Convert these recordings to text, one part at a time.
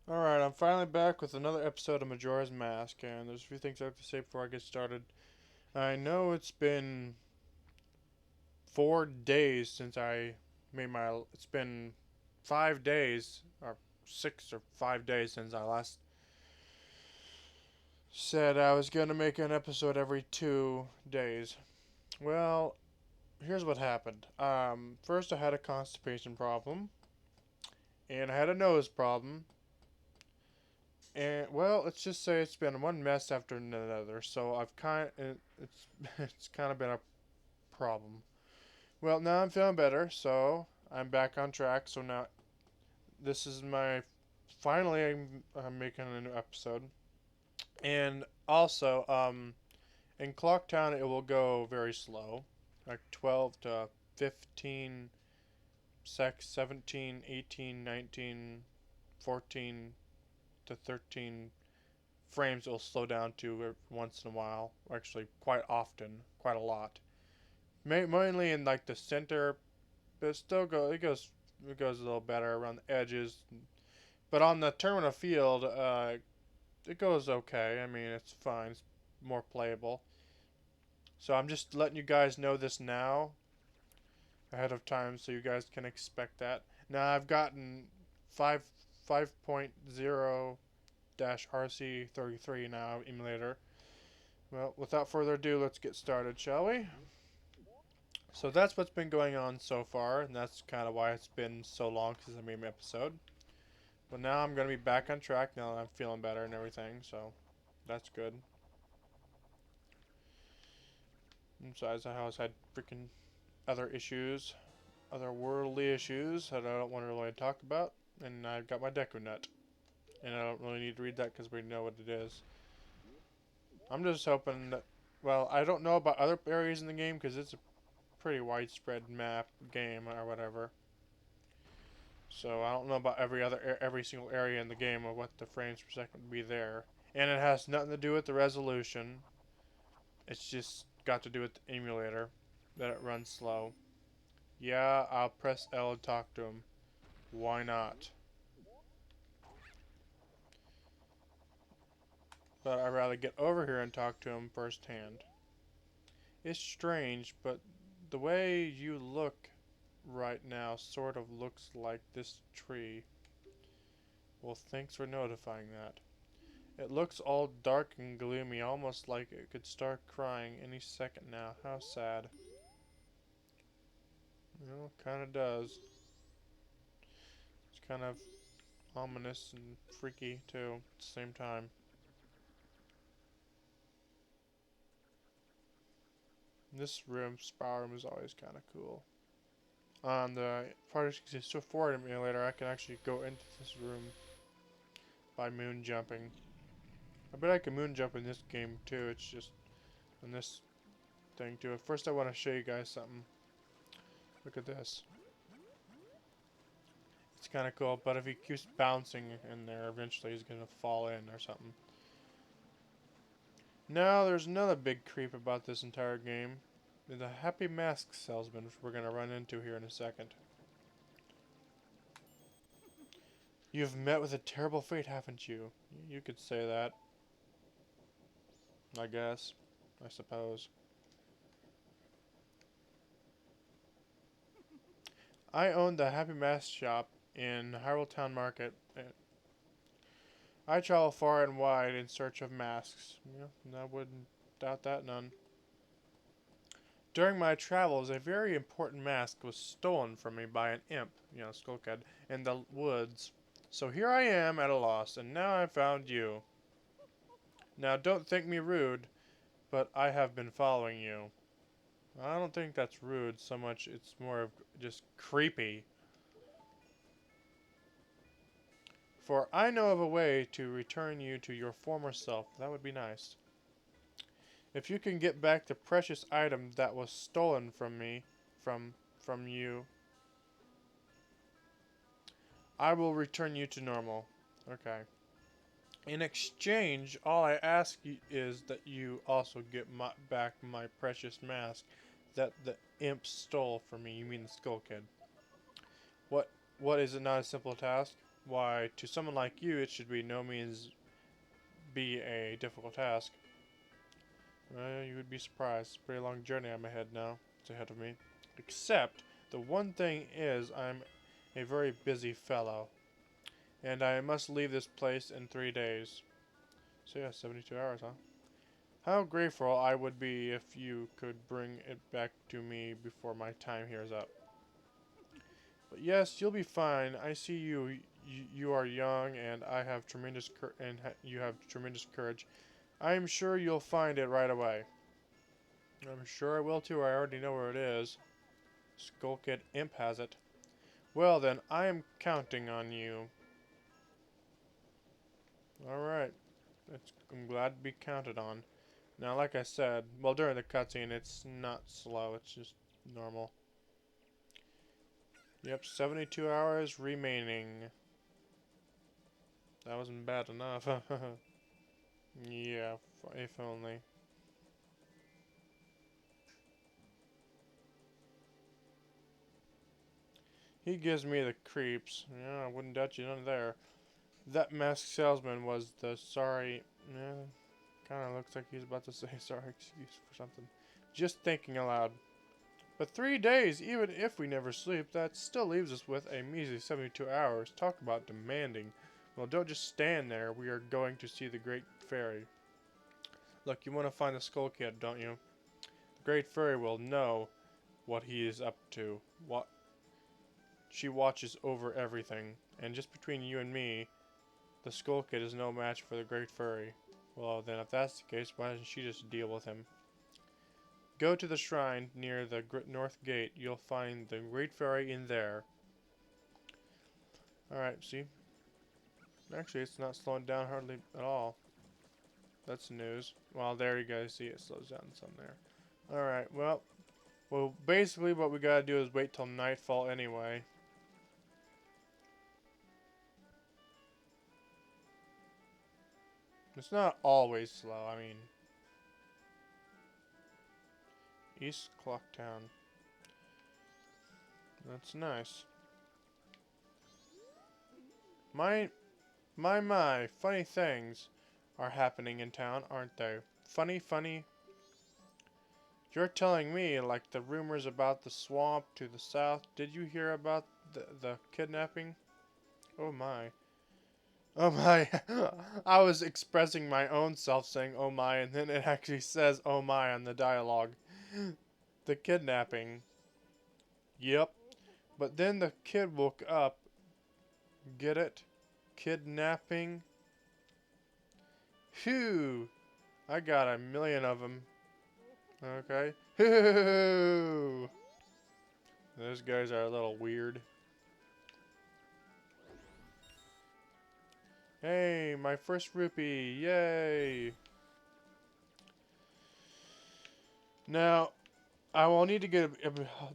Alright, I'm finally back with another episode of Majora's Mask, and there's a few things I have to say before I get started. I know it's been 4 days since I made my. It's been 5 days, or 6 or 5 days since I last said I was gonna make an episode every 2 days. Well, here's what happened. First I had a constipation problem, and I had a nose problem, and well, let's just say it's been one mess after another. So it's it's kind of been a problem. Well, now I'm feeling better, so I'm back on track. So now this is my finally I'm making a new episode, and also in Clocktown it will go very slow, like 12 to 15 17, 18, 19, 14 to 13 frames will slow down to once in a while. Actually, quite often, quite a lot. Mainly in like the center, but it goes a little better around the edges. But on the terminal field, it goes okay. I mean, it's fine. It's more playable. So I'm just letting you guys know this now ahead of time, so you guys can expect that. Now I've gotten 5.0 RC33 now emulator. Well, without further ado, let's get started, shall we? So that's what's been going on so far, and that's kind of why it's been so long since I made my episode. But now I'm going to be back on track now that I'm feeling better and everything, so that's good. And besides, I always had freaking other issues, other worldly issues that I don't want to really talk about, and I've got my Deku Nut. And I don't really need to read that because we know what it is. I'm just hoping that, well, I don't know about other areas in the game because it's a pretty widespread map game or whatever. So I don't know about every single area in the game or what the frames per second would be there. And it has nothing to do with the resolution. It's just got to do with the emulator that it runs slow. Yeah, I'll press L and talk to him. Why not? But I'd rather get over here and talk to him firsthand. It's strange, but the way you look right now sort of looks like this tree. Well, thanks for notifying that. It looks all dark and gloomy, almost like it could start crying any second now. How sad. Well, kinda does. It's kind of ominous and freaky, too, at the same time. This room, spa room, is always kind of cool. On the Project 4 emulator, I can actually go into this room by moon jumping. I bet I can moon jump in this game, too. It's just in this thing, too. First, I want to show you guys something. Look at this. It's kind of cool, but if he keeps bouncing in there, eventually he's going to fall in or something. Now, there's another big creep about this entire game. The Happy Mask Salesman, which we're going to run into here in a second. You've met with a terrible fate, haven't you? You could say that. I guess. I suppose. I own the Happy Mask shop in Hyrule Town Market. I travel far and wide in search of masks. Yeah, I wouldn't doubt that none. During my travels, a very important mask was stolen from me by an imp, Skullkid, in the woods. So here I am at a loss, and now I've found you. Now don't think me rude, but I have been following you. I don't think that's rude so much, it's more of just creepy. For I know of a way to return you to your former self. That would be nice. If you can get back the precious item that was stolen from me, from you, I will return you to normal. Okay. In exchange, all I ask is that you also get back my precious mask that the imp stole from me. You mean the Skull Kid? What? What is it? Not a simple task? why, to someone like you, it should be no means be a difficult task. Well, you would be surprised. It's a pretty long journey I'm ahead now. It's ahead of me. Except, the one thing is, I'm a very busy fellow. And I must leave this place in 3 days. So yeah, 72 hours, huh? How grateful I would be if you could bring it back to me before my time here is up. But yes, you'll be fine. I see you are young, and I have tremendous you have tremendous courage. I'm sure you'll find it right away. I'm sure I will too. I already know where it is. Skull Kid Imp has it. Well then, I am counting on you. Alright. I'm glad to be counted on. Now, like I said, well, during the cutscene, it's not slow. It's just normal. Yep, 72 hours remaining. That wasn't bad enough. Yeah, if only. He gives me the creeps. Yeah, I wouldn't doubt you none there. That masked salesman was the sorry... Yeah, kind of looks like he's about to say sorry excuse for something. Just thinking aloud. But 3 days, even if we never sleep, that still leaves us with a measly 72 hours. Talk about demanding. Well, don't just stand there. We are going to see the Great Fairy. Look, you want to find the Skull Kid, don't you? The Great Fairy will know what he is up to. What she watches over everything. And just between you and me, the Skull Kid is no match for the Great Fairy. Well, then, if that's the case, why doesn't she just deal with him? Go to the shrine near the north gate. You'll find the Great Fairy in there. Alright, see? Actually, it's not slowing down hardly at all. That's news. Well, there you guys see it slows down some there. Alright, well, basically what we gotta do is wait till nightfall anyway. It's not always slow, I mean. East Clocktown. That's nice. My, funny things are happening in town, aren't they? Funny. You're telling me, like the rumors about the swamp to the south. Did you hear about the kidnapping? Oh my. Oh my. I was expressing my own self saying oh my, and then it actually says oh my on the dialogue. The kidnapping. Yep. But then the kid woke up. Get it? Kidnapping. Phew. I got a million of them. Okay. Phew. Those guys are a little weird. Hey, my first rupee. Yay. Now, I will need to get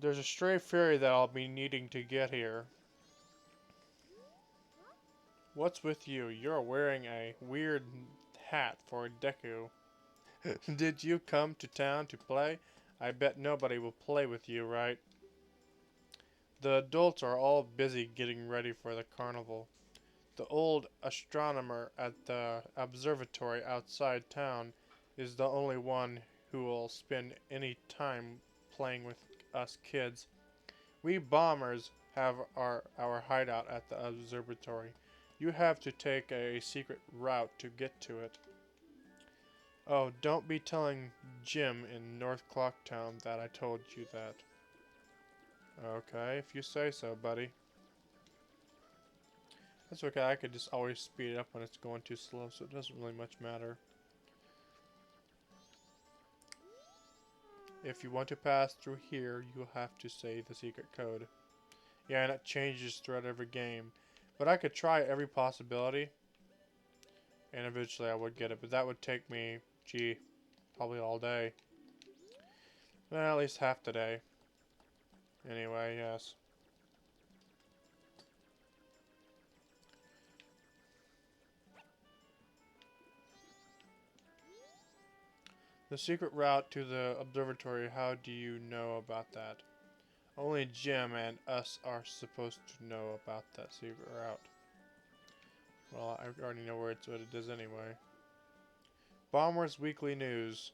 there's a stray fairy that I'll be needing to get here. What's with you? You're wearing a weird hat for Deku. Did you come to town to play? I bet nobody will play with you, right? The adults are all busy getting ready for the carnival. The old astronomer at the observatory outside town is the only one who will spend any time playing with us kids. We bombers have our hideout at the observatory. You have to take a secret route to get to it. Oh, don't be telling Jim in North Clocktown that I told you that. Okay, if you say so, buddy. That's okay, I could just always speed it up when it's going too slow, so it doesn't really much matter. If you want to pass through here, you'll have to say the secret code. Yeah, and it changes throughout every game. But I could try every possibility, and eventually I would get it, but that would take me, gee, probably all day. Well, at least half the day. Anyway, yes. The secret route to the observatory, how do you know about that? Only Jim and us are supposed to know about that secret route. Well, I already know what it is anyway. Bomber's Weekly News.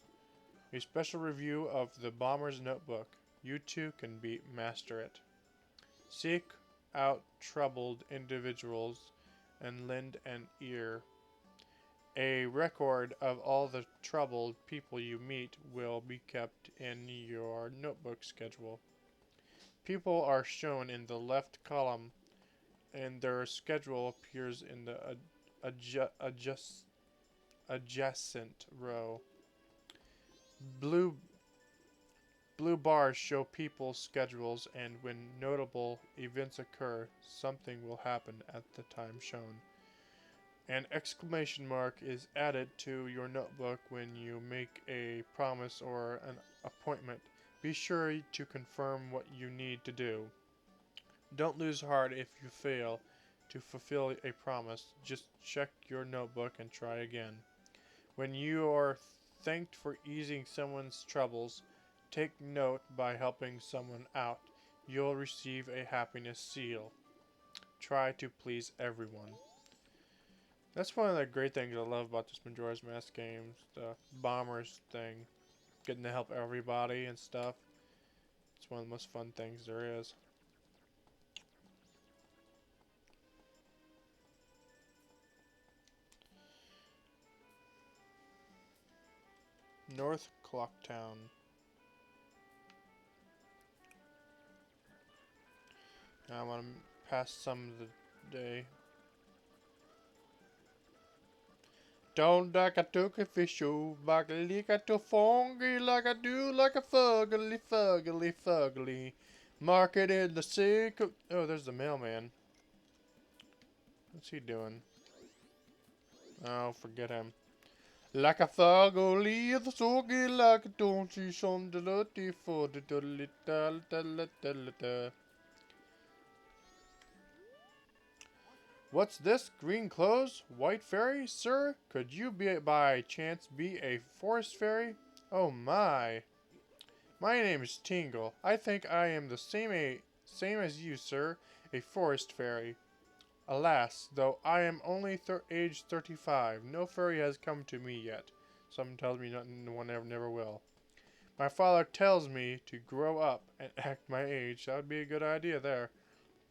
A special review of the Bomber's Notebook. You too can master it. Seek out troubled individuals and lend an ear. A record of all the troubled people you meet will be kept in your notebook schedule. People are shown in the left column, and their schedule appears in the adjacent row. Blue Blue bars show people's schedules, and when notable events occur, something will happen at the time shown. An exclamation mark is added to your notebook when you make a promise or an appointment. Be sure to confirm what you need to do. Don't lose heart if you fail to fulfill a promise. Just check your notebook and try again. When you are thanked for easing someone's troubles, take note by helping someone out. You'll receive a happiness seal. Try to please everyone. That's one of the great things I love about this Majora's Mask game, the bombers thing. Getting to help everybody and stuff. It's one of the most fun things there is. North Clocktown. I want to pass some of the day. Don't like a turkey fish, back a lick at a fungi like I do like a fugly. Market in the sick. Oh, there's the mailman. What's he doing? Oh, forget him. Like a fugly, the soggy like a don't see some dirty for the little. What's this? Green clothes? White fairy? Sir, could you by chance be a forest fairy? Oh my. My name is Tingle. I think I am the same as you, sir, a forest fairy. Alas, though I am only age 35, no fairy has come to me yet. Someone tells me no one never will. My father tells me to grow up and act my age. That would be a good idea there.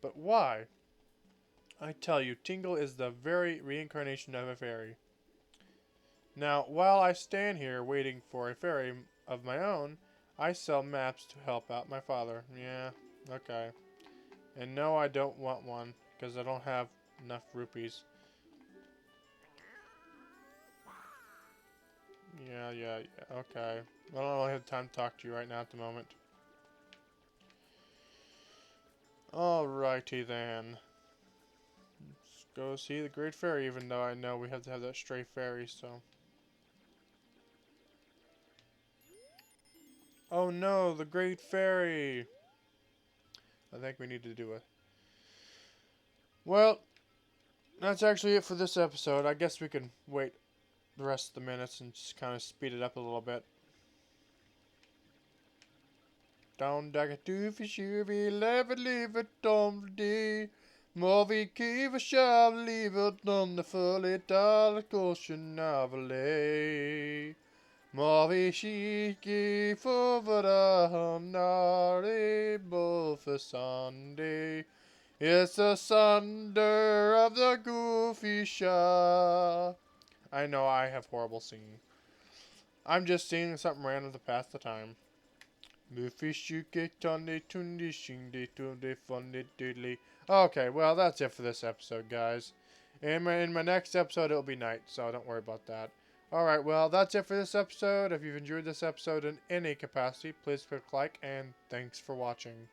But why? I tell you, Tingle is the very reincarnation of a fairy. Now, while I stand here waiting for a fairy of my own, I sell maps to help out my father. Yeah, okay. And no, I don't want one, because I don't have enough rupees. Yeah, okay. I don't really have time to talk to you right now at the moment. Alrighty then. Let's go see the Great Fairy, even though I know we have to have that stray fairy, so. Oh no, the Great Fairy! I think we need to do it. Well, that's actually it for this episode. I guess we can wait the rest of the minutes and just kind of speed it up a little bit. Down dagatu for sure, leave it on the Movi kiva shav leave it on the fully dollar caution navale. Movi shiki fovara hanare for Sunday. It's the sunder of the goofy shah. I know I have horrible singing. I'm just singing something random to pass the time. Okay, well, that's it for this episode, guys. In my next episode, it'll be night, so don't worry about that. Alright, well, that's it for this episode. If you've enjoyed this episode in any capacity, please click like, and thanks for watching.